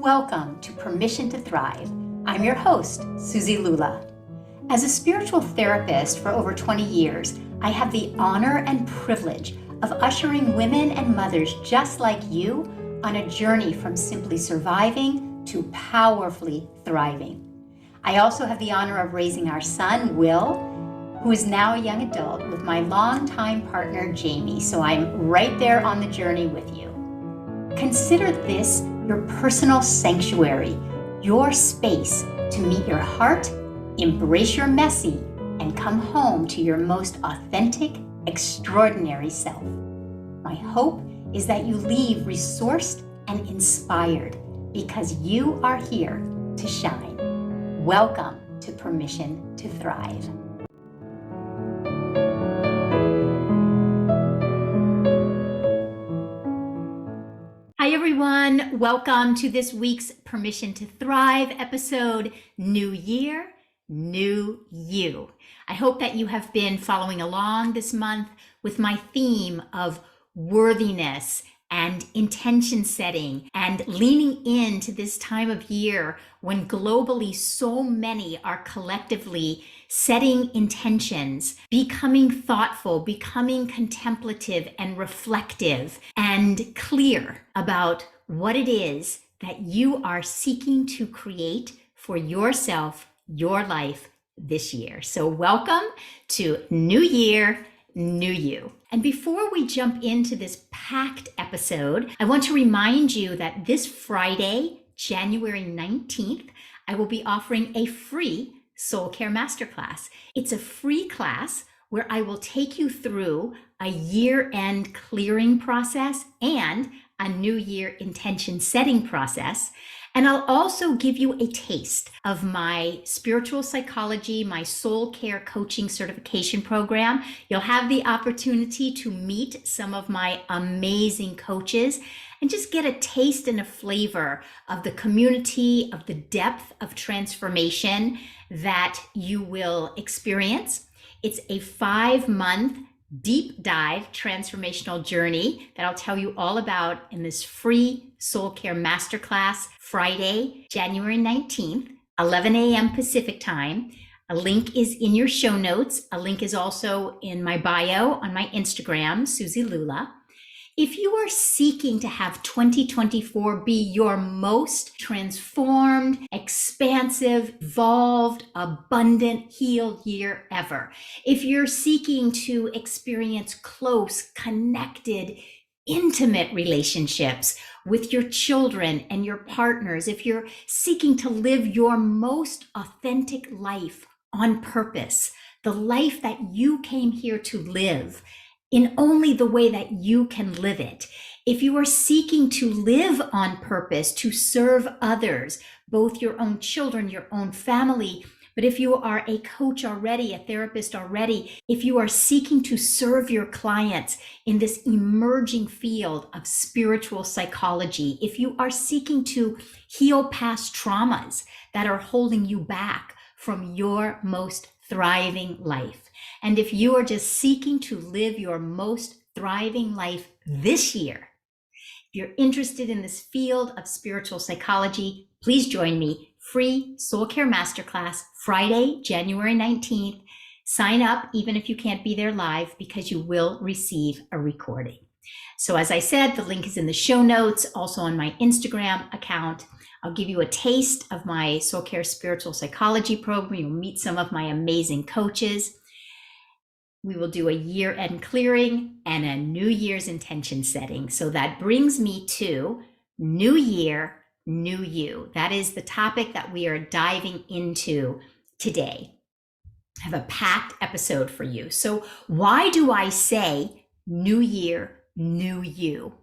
Welcome to Permission to Thrive. I'm your host, Suzi Lula. As a spiritual therapist for over 20 years, I have the honor and privilege of ushering women and mothers just like you on a journey from simply surviving to powerfully thriving. I also have the honor of raising our son, Will, who is now a young adult, with my longtime partner, Jamie, so I'm right there on the journey with you. Consider this your personal sanctuary, your space to meet your heart, embrace your messy, and come home to your most authentic, extraordinary self. My hope is that you leave resourced and inspired because you are here to shine. Welcome to Permission to Thrive. Hi everyone, welcome to this week's Permission to Thrive episode, New Year, New You. I hope that you have been following along this month with my theme of worthiness and intention setting and leaning into this time of year when globally so many are collectively setting intentions, becoming thoughtful, becoming contemplative and reflective and clear about what it is that you are seeking to create for yourself, your life this year. So welcome to New Year, New You. And before we jump into this packed episode, I want to remind you that this Friday, January 19th, I will be offering a free Soul Care Masterclass. It's a free class where I will take you through a year-end clearing process and a new year intention setting process. And I'll also give you a taste of my spiritual psychology, my soul care coaching certification program. You'll have the opportunity to meet some of my amazing coaches and just get a taste and a flavor of the community, of the depth of transformation that you will experience. It's a 5-month deep dive transformational journey that I'll tell you all about in this free Soul Care Masterclass, Friday, January 19th, 11 a.m. Pacific time. A link is in your show notes. A link is also in my bio on my Instagram, Suzi Lula. If you are seeking to have 2024 be your most transformed, expansive, evolved, abundant, healed year ever, if you're seeking to experience close, connected, intimate relationships with your children and your partners, if you're seeking to live your most authentic life on purpose, the life that you came here to live, in only the way that you can live it. If you are seeking to live on purpose, to serve others, both your own children, your own family, but if you are a coach already, a therapist already, if you are seeking to serve your clients in this emerging field of spiritual psychology, if you are seeking to heal past traumas that are holding you back from your most thriving life, and if you are just seeking to live your most thriving life this year, if you're interested in this field of spiritual psychology, please join me. Free Soul Care Masterclass, Friday, January 19th. Sign up even if you can't be there live because you will receive a recording. So as I said, the link is in the show notes, also on my Instagram account. I'll give you a taste of my Soul Care Spiritual Psychology program. You'll meet some of my amazing coaches. We will do a year-end clearing and a New Year's intention setting. So that brings me to New Year, New You. That is the topic that we are diving into today. I have a packed episode for you. So why do I say New Year, New You?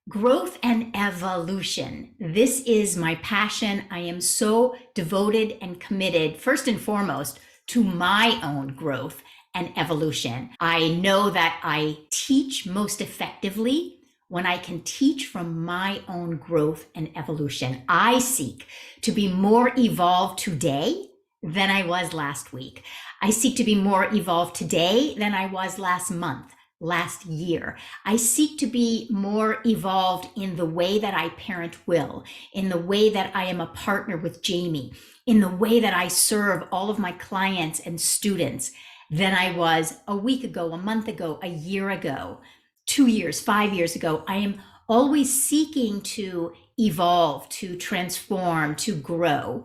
Growth and evolution. This is my passion. I am so devoted and committed, first and foremost, to my own growth and evolution. I know that I teach most effectively when I can teach from my own growth and evolution. I seek to be more evolved today than I was last week. I seek to be more evolved today than I was last month, last year. I seek to be more evolved in the way that I parent Will, in the way that I am a partner with Jamie, in the way that I serve all of my clients and students than I was a week ago, a month ago, a year ago, 2 years, 5 years ago. I am always seeking to evolve, to transform, to grow,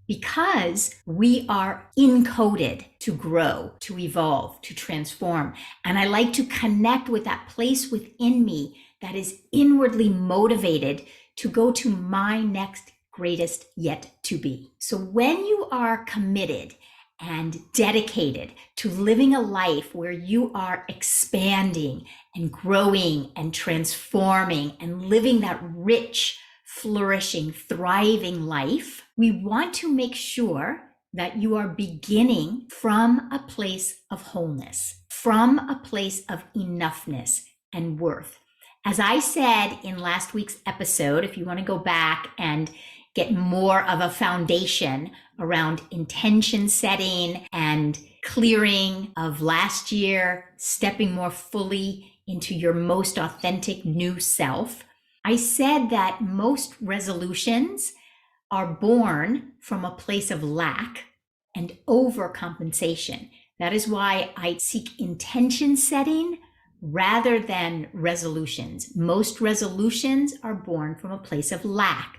because we are encoded to grow, to evolve, to transform. And I like to connect with that place within me that is inwardly motivated to go to my next greatest yet to be. So when you are committed and dedicated to living a life where you are expanding and growing and transforming and living that rich, flourishing, thriving life, we want to make sure that you are beginning from a place of wholeness, from a place of enoughness and worth. As I said in last week's episode, if you want to go back and get more of a foundation around intention setting and clearing of last year, stepping more fully into your most authentic new self, I said that most resolutions are born from a place of lack and overcompensation. That is why I seek intention setting rather than resolutions. Most resolutions are born from a place of lack.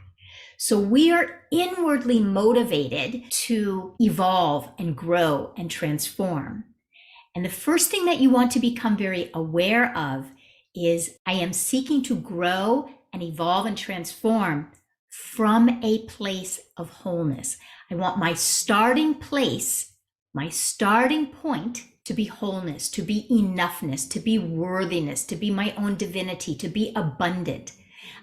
So we are inwardly motivated to evolve and grow and transform. And the first thing that you want to become very aware of is I am seeking to grow and evolve and transform from a place of wholeness. I want my starting place, my starting point to be wholeness, to be enoughness, to be worthiness, to be my own divinity, to be abundant.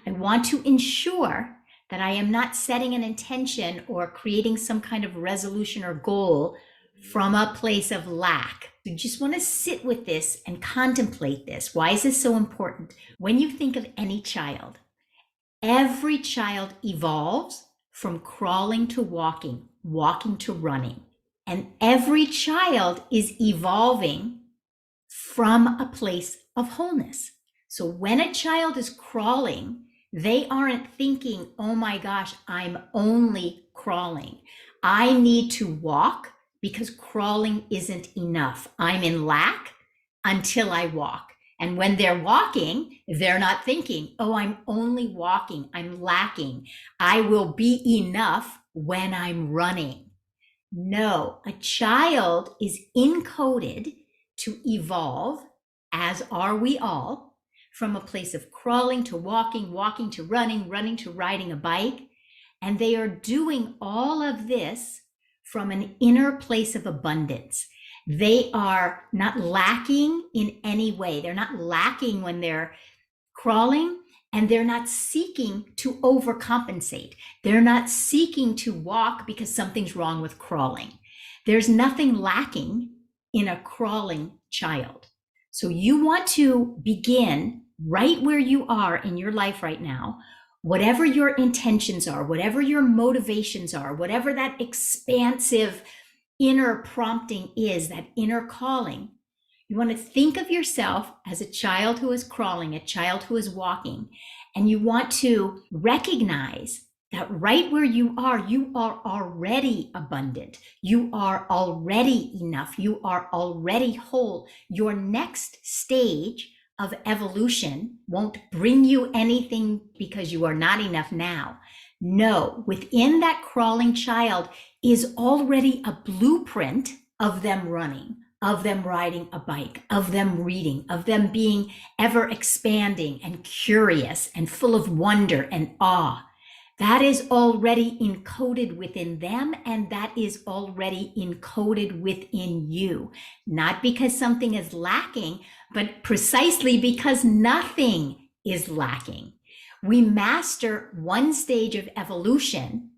I want to ensure that I am not setting an intention or creating some kind of resolution or goal from a place of lack. You just want to sit with this and contemplate this. Why is this so important? When you think of any child, every child evolves from crawling to walking, walking to running. And every child is evolving from a place of wholeness. So when a child is crawling, they aren't thinking, oh my gosh, I'm only crawling. I need to walk because crawling isn't enough. I'm in lack until I walk. And when they're walking, they're not thinking, oh, I'm only walking. I'm lacking. I will be enough when I'm running. No, a child is encoded to evolve, as are we all, from a place of crawling to walking, walking to running, running to riding a bike. And they are doing all of this from an inner place of abundance. They are not lacking in any way. They're not lacking when they're crawling, and they're not seeking to overcompensate. They're not seeking to walk because something's wrong with crawling. There's nothing lacking in a crawling child. So you want to begin right where you are in your life right now, whatever your intentions are, whatever your motivations are, whatever that expansive inner prompting is, that inner calling. You want to think of yourself as a child who is crawling, a child who is walking, and you want to recognize that right where you are already abundant. You are already enough. You are already whole. Your next stage of evolution won't bring you anything because you are not enough now. No, within that crawling child is already a blueprint of them running, of them riding a bike, of them reading, of them being ever expanding and curious and full of wonder and awe. That is already encoded within them, and that is already encoded within you. Not because something is lacking, but precisely because nothing is lacking. We master one stage of evolution,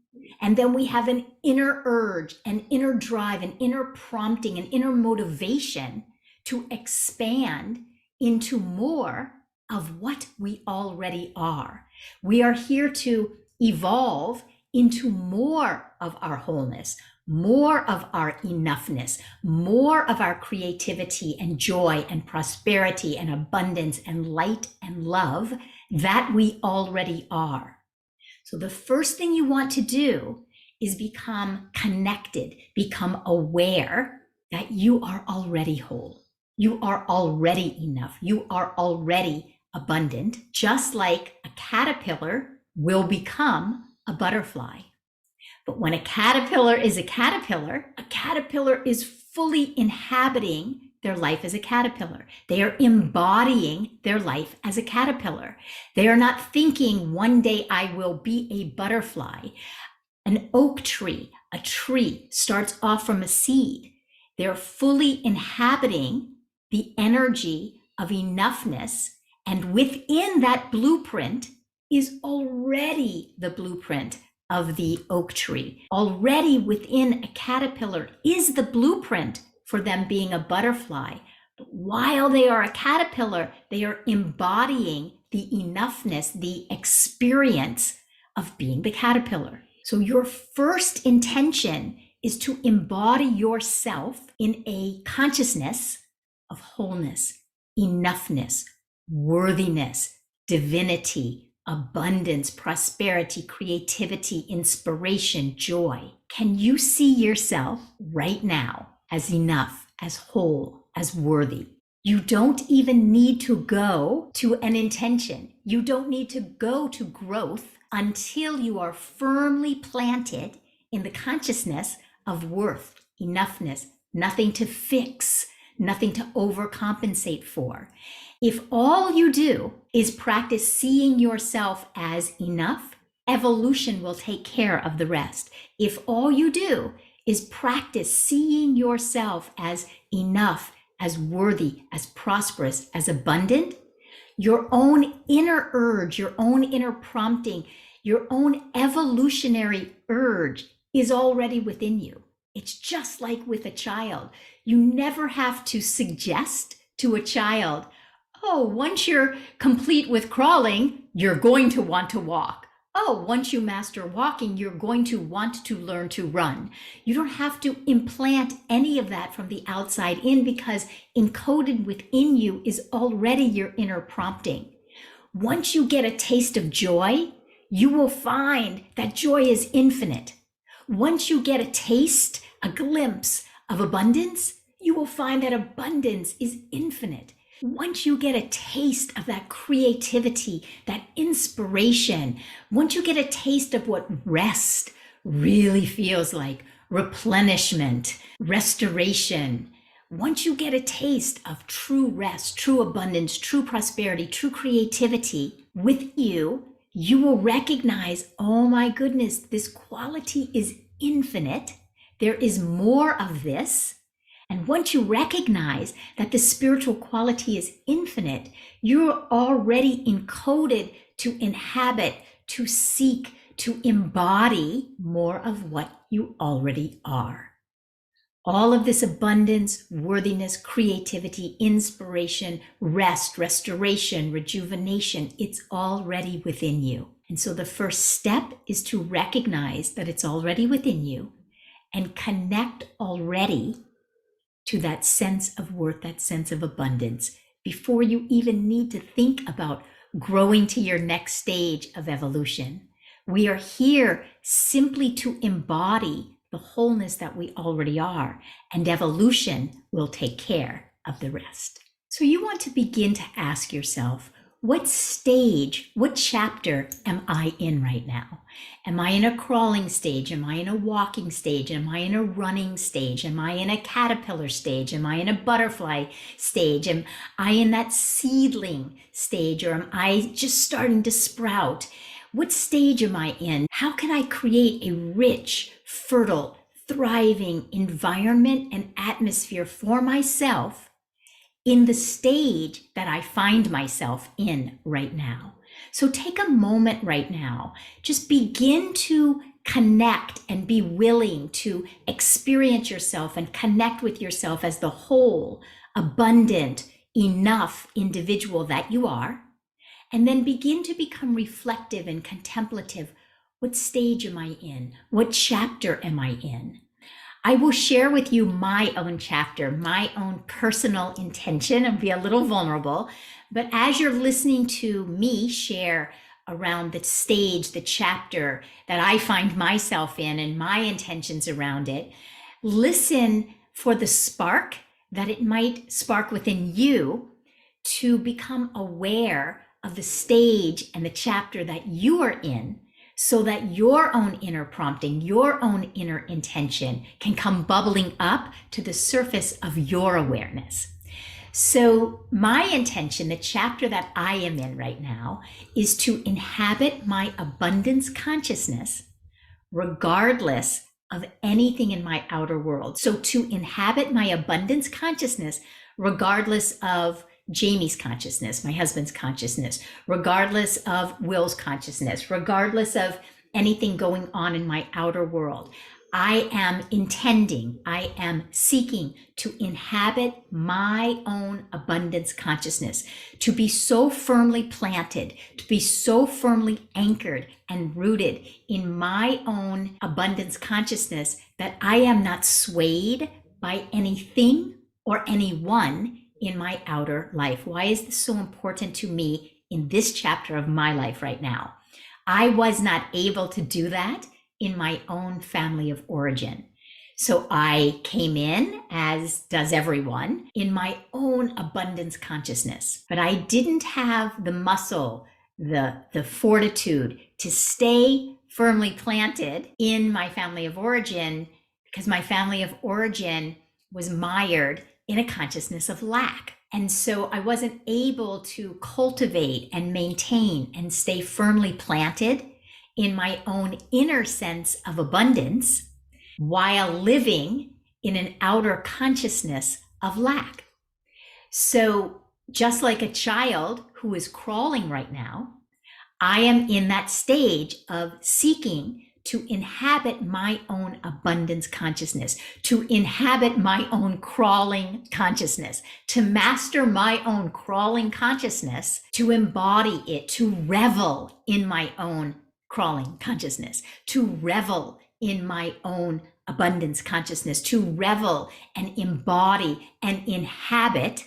and then we have an inner urge, an inner drive, an inner prompting, an inner motivation to expand into more of what we already are. We are here to evolve into more of our wholeness, more of our enoughness, more of our creativity and joy and prosperity and abundance and light and love that we already are. So the first thing you want to do is become connected, become aware that you are already whole. You are already enough. You are already abundant, just like a caterpillar will become a butterfly. But when a caterpillar is a caterpillar is fully inhabiting their life as a caterpillar. They are embodying their life as a caterpillar. They are not thinking one day I will be a butterfly. An oak tree, a tree starts off from a seed. They're fully inhabiting the energy of enoughness. And within that blueprint is already the blueprint of the oak tree. Already within a caterpillar is the blueprint for them being a butterfly. But while they are a caterpillar, they are embodying the enoughness, the experience of being the caterpillar. So your first intention is to embody yourself in a consciousness of wholeness, enoughness, worthiness, divinity, abundance, prosperity, creativity, inspiration, joy. Can you see yourself right now as enough, as whole, as worthy? You don't even need to go to an intention. You don't need to go to growth until you are firmly planted in the consciousness of worth, enoughness, nothing to fix, nothing to overcompensate for. If all you do is practice seeing yourself as enough, evolution will take care of the rest. If all you do is practice seeing yourself as enough, as worthy, as prosperous, as abundant, your own inner urge, your own inner prompting, your own evolutionary urge is already within you. It's just like with a child. You never have to suggest to a child, oh, once you're complete with crawling, you're going to want to walk. Oh, once you master walking, you're going to want to learn to run. You don't have to implant any of that from the outside in, because encoded within you is already your inner prompting. Once you get a taste of joy, you will find that joy is infinite. Once you get a taste, a glimpse of abundance, you will find that abundance is infinite. Once you get a taste of that creativity, that inspiration, once you get a taste of what rest really feels like, replenishment, restoration, once you get a taste of true rest, true abundance, true prosperity, true creativity with you, you will recognize, oh my goodness, this quality is infinite. There is more of this. And once you recognize that the spiritual quality is infinite, you're already encoded to inhabit, to seek, to embody more of what you already are. All of this abundance, worthiness, creativity, inspiration, rest, restoration, rejuvenation, it's already within you. And so the first step is to recognize that it's already within you and connect already to that sense of worth, that sense of abundance, before you even need to think about growing to your next stage of evolution. We are here simply to embody the wholeness that we already are, and evolution will take care of the rest. So you want to begin to ask yourself, what stage, what chapter am I in right now? Am I in a crawling stage? Am I in a walking stage? Am I in a running stage? Am I in a caterpillar stage? Am I in a butterfly stage? Am I in that seedling stage? Or am I just starting to sprout? What stage am I in? How can I create a rich, fertile, thriving environment and atmosphere for myself in the stage that I find myself in right now? So take a moment right now, just begin to connect and be willing to experience yourself and connect with yourself as the whole, abundant, enough individual that you are. And then begin to become reflective and contemplative. What stage am I in? What chapter am I in? I will share with you my own chapter, my own personal intention, and be a little vulnerable. But as you're listening to me share around the stage, the chapter that I find myself in and my intentions around it, listen for the spark that it might spark within you to become aware of the stage and the chapter that you are in, so that your own inner prompting, your own inner intention can come bubbling up to the surface of your awareness. So my intention, the chapter that I am in right now, is to inhabit my abundance consciousness regardless of anything in my outer world. So to inhabit my abundance consciousness regardless of Jamie's consciousness, my husband's consciousness, regardless of Will's consciousness, regardless of anything going on in my outer world. I am intending, I am seeking to inhabit my own abundance consciousness, to be so firmly planted, to be so firmly anchored and rooted in my own abundance consciousness that I am not swayed by anything or anyone in my outer life. Why is this so important to me in this chapter of my life right now? I was not able to do that in my own family of origin. So I came in, as does everyone, in my own abundance consciousness, but I didn't have the muscle, the fortitude to stay firmly planted in my family of origin, because my family of origin was mired in a consciousness of lack. And so I wasn't able to cultivate and maintain and stay firmly planted in my own inner sense of abundance while living in an outer consciousness of lack. So just like a child who is crawling right now, I am in that stage of seeking to inhabit my own abundance consciousness, to inhabit my own crawling consciousness, to master my own crawling consciousness, to embody it, to revel in my own crawling consciousness, to revel in my own abundance consciousness, to revel and embody and inhabit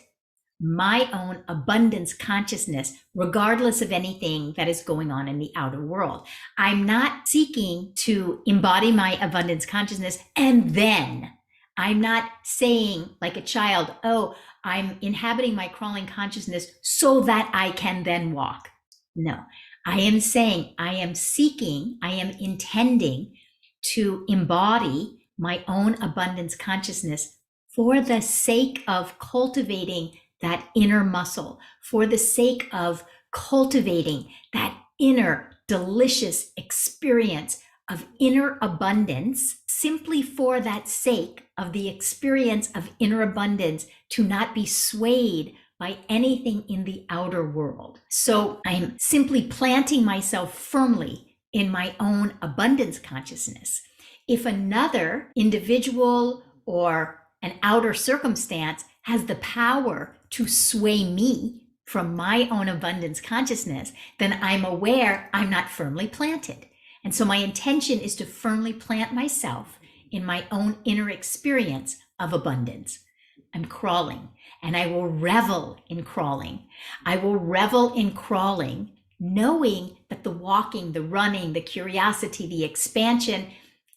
my own abundance consciousness, regardless of anything that is going on in the outer world. I'm not seeking to embody my abundance consciousness and then I'm not saying like a child, oh, I'm inhabiting my crawling consciousness so that I can then walk. No, I am saying, I am seeking, I am intending to embody my own abundance consciousness for the sake of cultivating that inner muscle, for the sake of cultivating that inner delicious experience of inner abundance, simply for that sake of the experience of inner abundance, to not be swayed by anything in the outer world. So I'm simply planting myself firmly in my own abundance consciousness. If another individual or an outer circumstance has the power to sway me from my own abundance consciousness, then I'm aware I'm not firmly planted. And so my intention is to firmly plant myself in my own inner experience of abundance. I'm crawling, and I will revel in crawling. I will revel in crawling, knowing that the walking, the running, the curiosity, the expansion,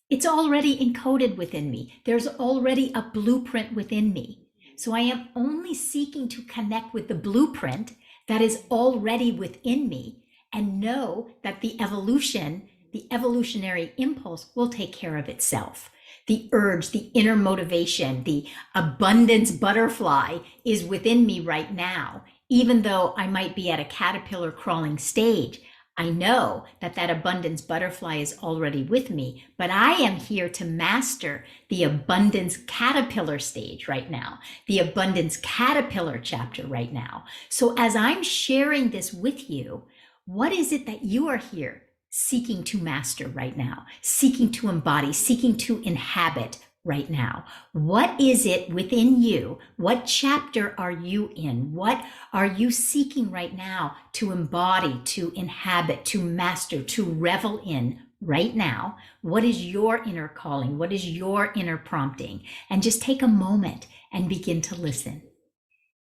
it's already encoded within me. There's already a blueprint within me. So I am only seeking to connect with the blueprint that is already within me and know that the evolution, the evolutionary impulse will take care of itself. The urge, the inner motivation, the abundance butterfly is within me right now. Even though I might be at a caterpillar crawling stage, I know that that abundance butterfly is already with me, but I am here to master the abundance caterpillar stage right now, the abundance caterpillar chapter right now. So as I'm sharing this with you, what is it that you are here seeking to master right now, seeking to embody, seeking to inhabit right now? What is it within you? What chapter are you in? What are you seeking right now to embody, to inhabit, to master, to revel in right now, what is your inner calling? What is your inner prompting? And just take a moment and begin to listen.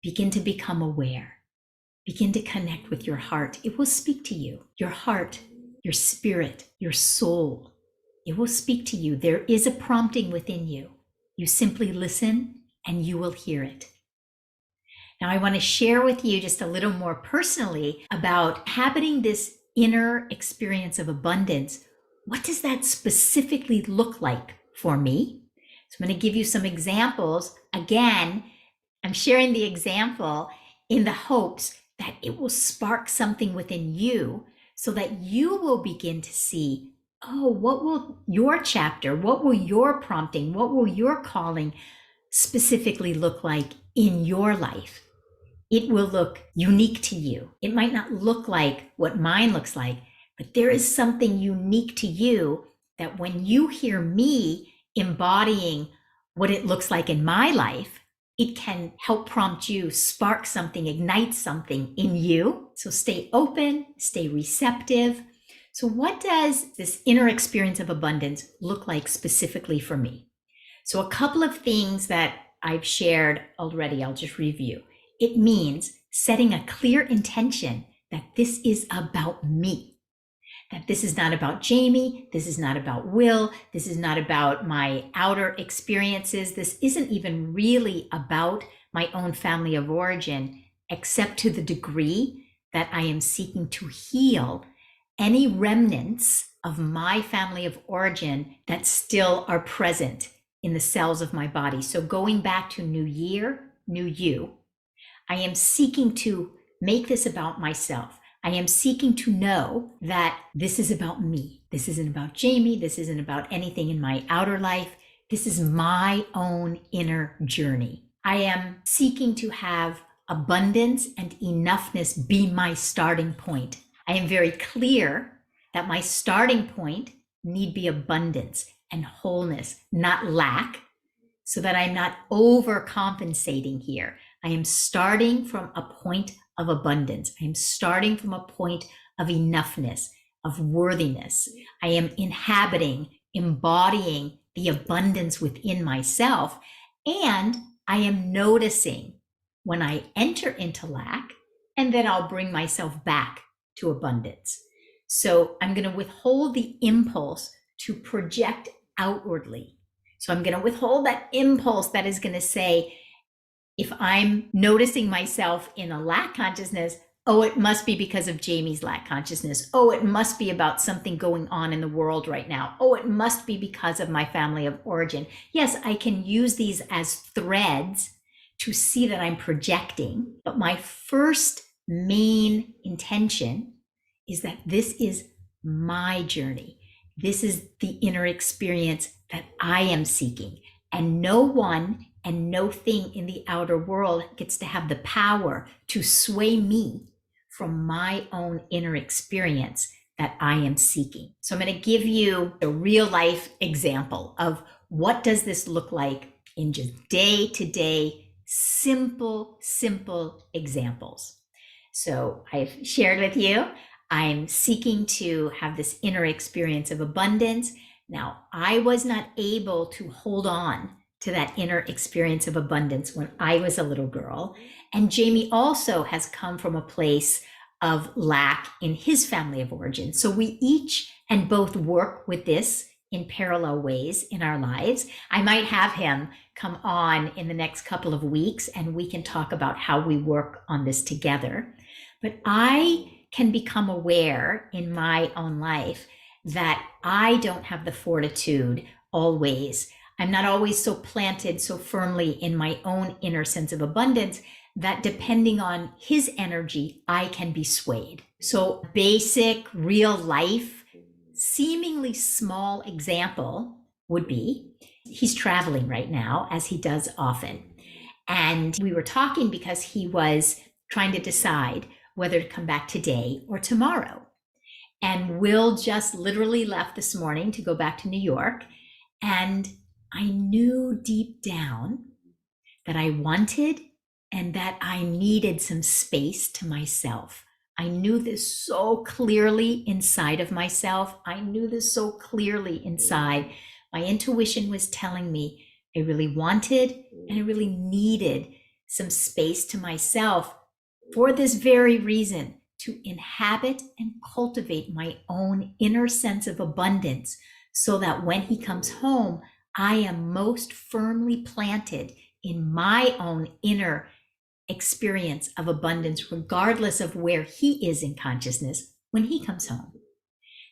Begin to become aware. Begin to connect with your heart. It will speak to you. Your heart, your spirit, your soul. It will speak to you. There is a prompting within you. You simply listen and you will hear it. Now, I want to share with you just a little more personally about having this inner experience of abundance. What does that specifically look like for me? So I'm going to give you some examples. Again, I'm sharing the example in the hopes that it will spark something within you so that you will begin to see, oh, what will your chapter, what will your prompting, what will your calling specifically look like in your life? It will look unique to you. It might not look like what mine looks like, but there is something unique to you that when you hear me embodying what it looks like in my life, it can help prompt you, spark something, ignite something in you. So stay open, stay receptive. So what does this inner experience of abundance look like specifically for me? So a couple of things that I've shared already, I'll just review. It means setting a clear intention that this is about me, that this is not about Jamie, this is not about Will, this is not about my outer experiences, this isn't even really about my own family of origin, except to the degree that I am seeking to heal any remnants of my family of origin that still are present in the cells of my body. So going back to new year, new you, I am seeking to make this about myself. I am seeking to know that this is about me. This isn't about Jamie. This isn't about anything in my outer life. This is my own inner journey. I am seeking to have abundance and enoughness be my starting point. I am very clear that my starting point need be abundance and wholeness, not lack, so that I'm not overcompensating here. I am starting from a point of abundance. I am starting from a point of enoughness, of worthiness. I am inhabiting, embodying the abundance within myself. And I am noticing when I enter into lack, and then I'll bring myself back to abundance. So I'm going to withhold the impulse to project outwardly. So I'm going to withhold that impulse that is going to say, if I'm noticing myself in a lack consciousness, oh, it must be because of Jamie's lack consciousness. Oh, it must be about something going on in the world right now. Oh, it must be because of my family of origin. Yes, I can use these as threads to see that I'm projecting, but my first main intention is that this is my journey. This is the inner experience that I am seeking. And no one and no thing in the outer world gets to have the power to sway me from my own inner experience that I am seeking. So I'm going to give you a real life example of what does this look like in just day-to-day, simple examples. So I've shared with you, I'm seeking to have this inner experience of abundance. Now, I was not able to hold on to that inner experience of abundance when I was a little girl. And Jamie also has come from a place of lack in his family of origin. So we each and both work with this in parallel ways in our lives. I might have him come on in the next couple of weeks and we can talk about how we work on this together. But I can become aware in my own life that I don't have the fortitude always. I'm not always so planted so firmly in my own inner sense of abundance that depending on his energy, I can be swayed. So basic, real life, seemingly small example would be, he's traveling right now, as he does often. And we were talking because he was trying to decide whether to come back today or tomorrow. And Will just literally left this morning to go back to New York. And I knew deep down that I wanted and that I needed some space to myself. I knew this so clearly inside of myself. I knew this so clearly inside. My intuition was telling me I really wanted and I really needed some space to myself for this very reason, to inhabit and cultivate my own inner sense of abundance so that when he comes home, I am most firmly planted in my own inner experience of abundance, regardless of where he is in consciousness when he comes home.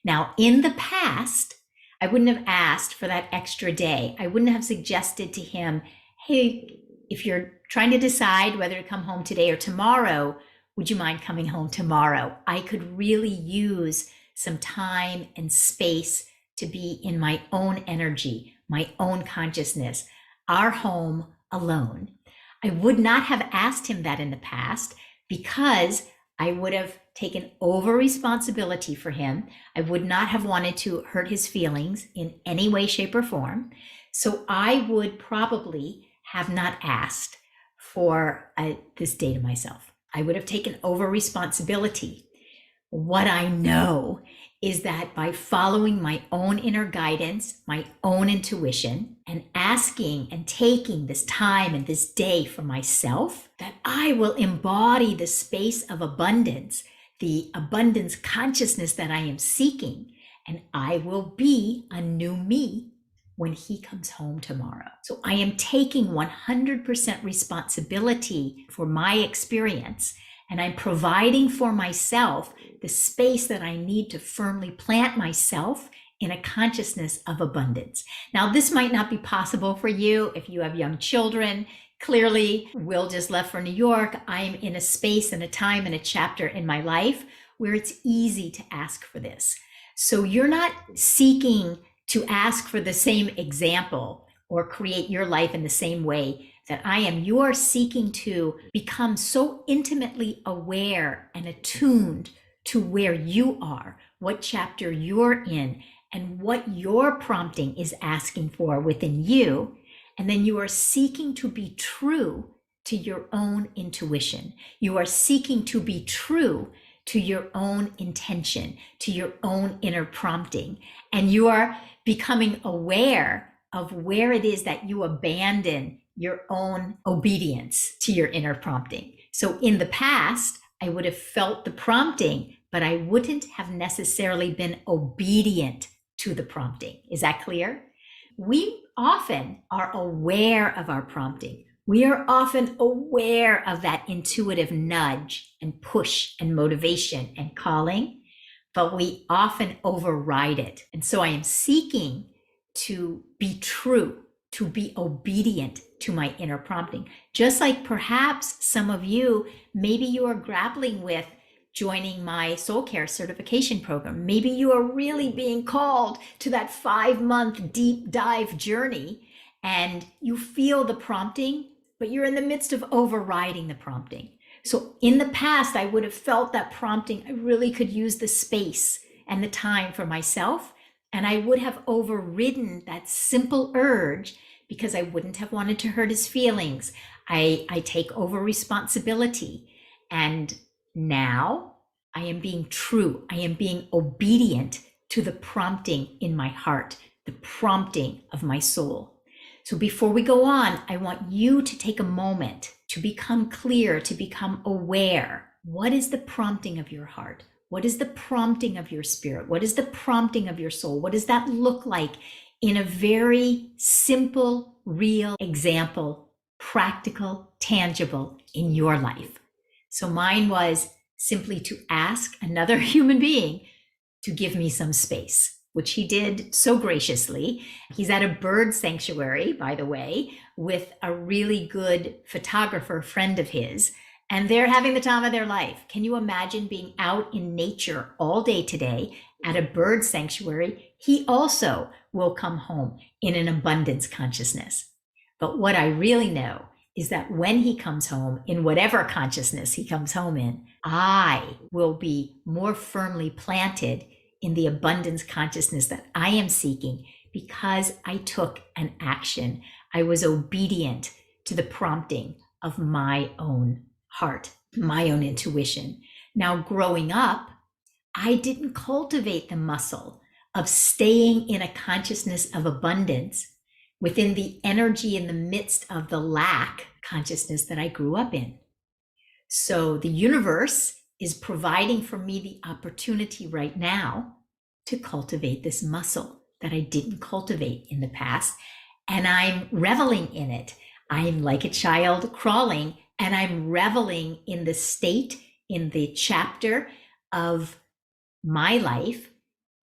Now, in the past, I wouldn't have asked for that extra day. I wouldn't have suggested to him, hey, if you're trying to decide whether to come home today or tomorrow, would you mind coming home tomorrow? I could really use some time and space to be in my own energy, my own consciousness, our home alone. I would not have asked him that in the past because I would have taken over responsibility for him. I would not have wanted to hurt his feelings in any way, shape, or form. So I would probably have not asked for this day to myself. I would have taken over responsibility. What I know is that by following my own inner guidance, my own intuition, and asking and taking this time and this day for myself, that I will embody the space of abundance, the abundance consciousness that I am seeking, and I will be a new me when he comes home tomorrow. So I am taking 100% responsibility for my experience, and I'm providing for myself the space that I need to firmly plant myself in a consciousness of abundance. Now, this might not be possible for you if you have young children. Clearly, Will just left for New York. I'm in a space and a time and a chapter in my life where it's easy to ask for this. So you're not seeking to ask for the same example or create your life in the same way that I am. You are seeking to become so intimately aware and attuned to where you are, what chapter you're in, and what your prompting is asking for within you. And then you are seeking to be true to your own intuition. You are seeking to be true to your own intention, to your own inner prompting. And you are becoming aware of where it is that you abandon your own obedience to your inner prompting. So in the past, I would have felt the prompting, but I wouldn't have necessarily been obedient to the prompting. Is that clear? We often are aware of our prompting. We are often aware of that intuitive nudge and push and motivation and calling, but we often override it. And so I am seeking to be true, to be obedient to my inner prompting. Just like perhaps some of you, maybe you are grappling with joining my soul care certification program. Maybe you are really being called to that 5-month deep dive journey and you feel the prompting, but you're in the midst of overriding the prompting. So in the past, I would have felt that prompting. I really could use the space and the time for myself. And I would have overridden that simple urge because I wouldn't have wanted to hurt his feelings. I take over responsibility. And now I am being true. I am being obedient to the prompting in my heart, the prompting of my soul. So before we go on, I want you to take a moment to become clear, to become aware. What is the prompting of your heart? What is the prompting of your spirit? What is the prompting of your soul? What does that look like in a very simple, real example, practical, tangible in your life? So mine was simply to ask another human being to give me some space, which he did so graciously. He's at a bird sanctuary, by the way, with a really good photographer friend of his, and they're having the time of their life. Can you imagine being out in nature all day today at a bird sanctuary? He also will come home in an abundance consciousness. But what I really know is that when he comes home, in whatever consciousness he comes home in, I will be more firmly planted in the abundance consciousness that I am seeking because I took an action. I was obedient to the prompting of my own heart, my own intuition. Now, growing up, I didn't cultivate the muscle of staying in a consciousness of abundance within the energy in the midst of the lack consciousness that I grew up in. So the universe is providing for me the opportunity right now to cultivate this muscle that I didn't cultivate in the past. And I'm reveling in it. I'm like a child crawling, and I'm reveling in the state, in the chapter of my life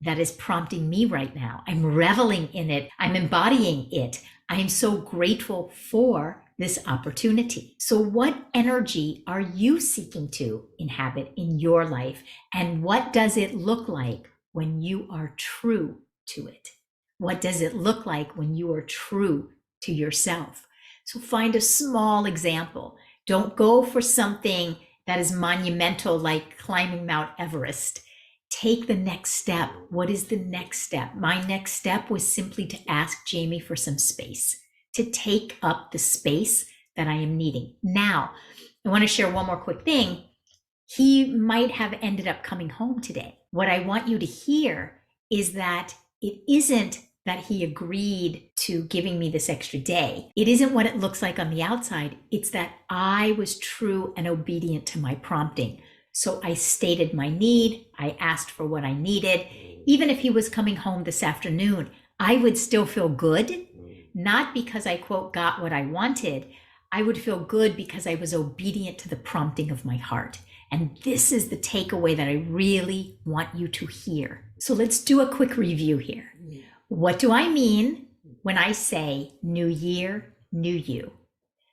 that is prompting me right now. I'm reveling in it. I'm embodying it. I am so grateful for this opportunity. So what energy are you seeking to inhabit in your life? And what does it look like when you are true to it? What does it look like when you are true to yourself? So find a small example. Don't go for something that is monumental like climbing Mount Everest. Take the next step. What is the next step? My next step was simply to ask Jamie for some space, to take up the space that I am needing. Now, I want to share one more quick thing. He might have ended up coming home today. What I want you to hear is that it isn't that he agreed to giving me this extra day. It isn't what it looks like on the outside. It's that I was true and obedient to my prompting. So I stated my need. I asked for what I needed. Even if he was coming home this afternoon, I would still feel good, not because I, quote, got what I wanted. I would feel good because I was obedient to the prompting of my heart. And this is the takeaway that I really want you to hear. So let's do a quick review here. What do I mean when I say new year, new you?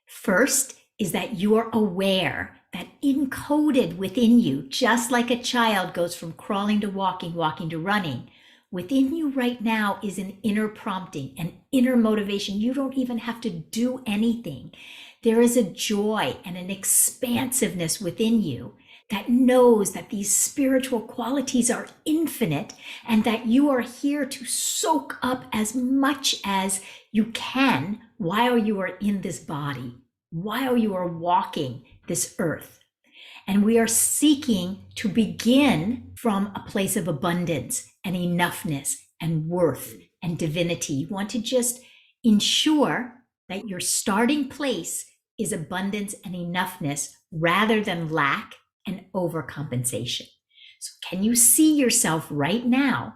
First is that you are aware that encoded within you, just like a child goes from crawling to walking, walking to running, within you right now is an inner prompting, an inner motivation. You don't even have to do anything. There is a joy and an expansiveness within you that knows that these spiritual qualities are infinite and that you are here to soak up as much as you can while you are in this body, while you are walking this earth. And we are seeking to begin from a place of abundance and enoughness and worth and divinity. You want to just ensure that your starting place is abundance and enoughness rather than lack and overcompensation. So can you see yourself right now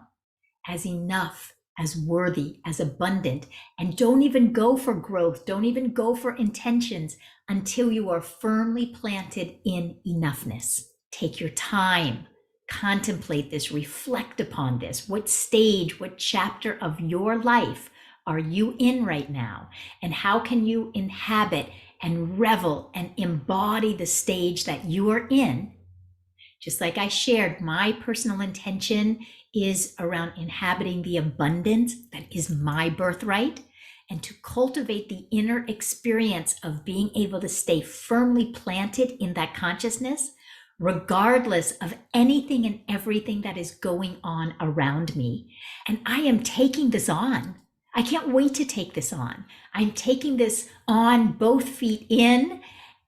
as enough, as worthy, as abundant? And don't even go for growth. Don't even go for intentions until you are firmly planted in enoughness. Take your time, contemplate this, reflect upon this. What stage, what chapter of your life are you in right now? And how can you inhabit and revel and embody the stage that you are in? Just like I shared, my personal intention is around inhabiting the abundance that is my birthright and to cultivate the inner experience of being able to stay firmly planted in that consciousness, regardless of anything and everything that is going on around me. And I am taking this on. I can't wait to take this on. I'm taking this on both feet in,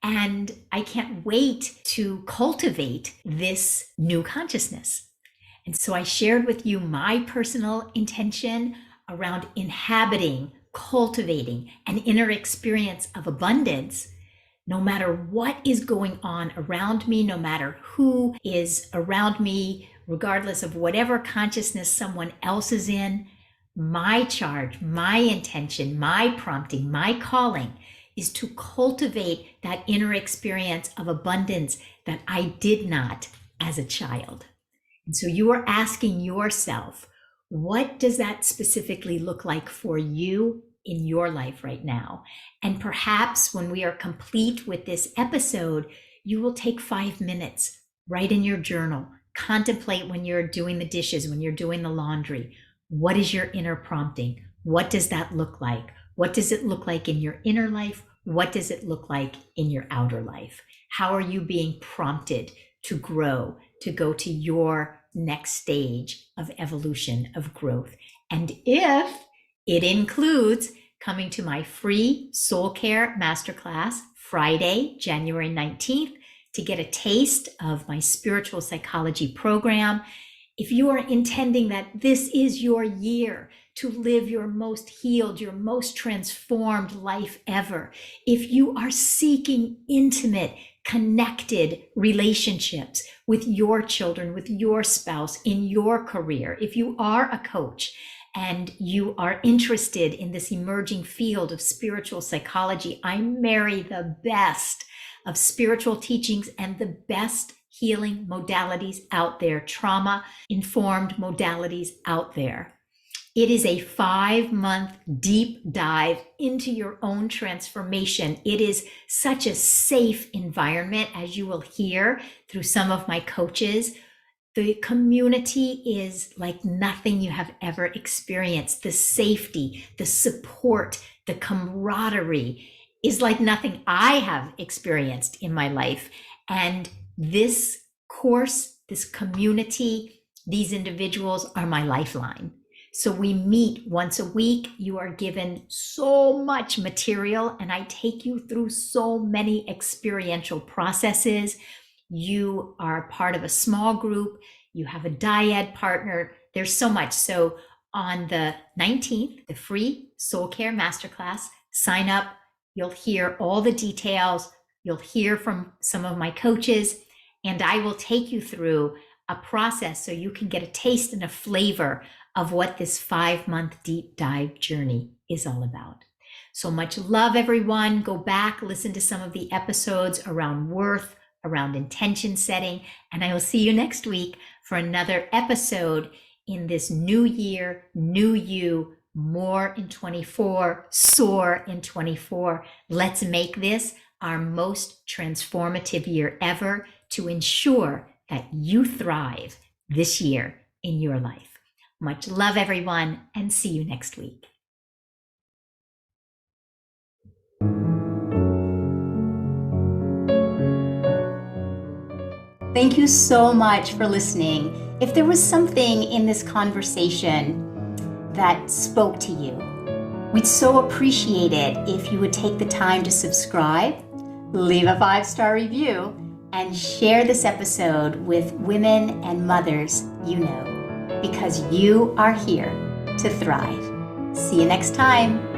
and I can't wait to cultivate this new consciousness. And so I shared with you my personal intention around inhabiting, cultivating an inner experience of abundance, no matter what is going on around me, no matter who is around me, regardless of whatever consciousness someone else is in. My charge, my intention, my prompting, my calling is to cultivate that inner experience of abundance that I did not as a child. And so you are asking yourself, what does that specifically look like for you in your life right now? And perhaps when we are complete with this episode, you will take 5 minutes, write in your journal, contemplate when you're doing the dishes, when you're doing the laundry. What is your inner prompting? What does that look like? What does it look like in your inner life? What does it look like in your outer life? How are you being prompted to grow, to go to your next stage of evolution, of growth? And if it includes coming to my free soul care masterclass Friday, January 19th, to get a taste of my spiritual psychology program, if you are intending that this is your year to live your most healed, your most transformed life ever, if you are seeking intimate, connected relationships with your children, with your spouse, in your career, if you are a coach and you are interested in this emerging field of spiritual psychology, I marry the best of spiritual teachings and the best healing modalities out there, trauma-informed modalities out there. It is a 5-month deep dive into your own transformation. It is such a safe environment, as you will hear through some of my coaches. The community is like nothing you have ever experienced. The safety, the support, the camaraderie is like nothing I have experienced in my life. And this course, this community, these individuals are my lifeline. So we meet once a week. You are given so much material, and I take you through so many experiential processes. You are part of a small group. You have a dyad partner. There's so much. So on the 19th, the free Soul Care Masterclass, sign up. You'll hear all the details. You'll hear from some of my coaches, and I will take you through a process so you can get a taste and a flavor of what this 5-month deep dive journey is all about. So much love, everyone. Go back, listen to some of the episodes around worth, around intention setting, and I will see you next week for another episode in this new year, new you, more in 24, SOAR in 24. Let's make this our most transformative year ever to ensure that you thrive this year in your life. Much love, everyone, and see you next week. Thank you so much for listening. If there was something in this conversation that spoke to you, we'd so appreciate it if you would take the time to subscribe, leave a 5-star review, and share this episode with women and mothers you know, because you are here to thrive. See you next time.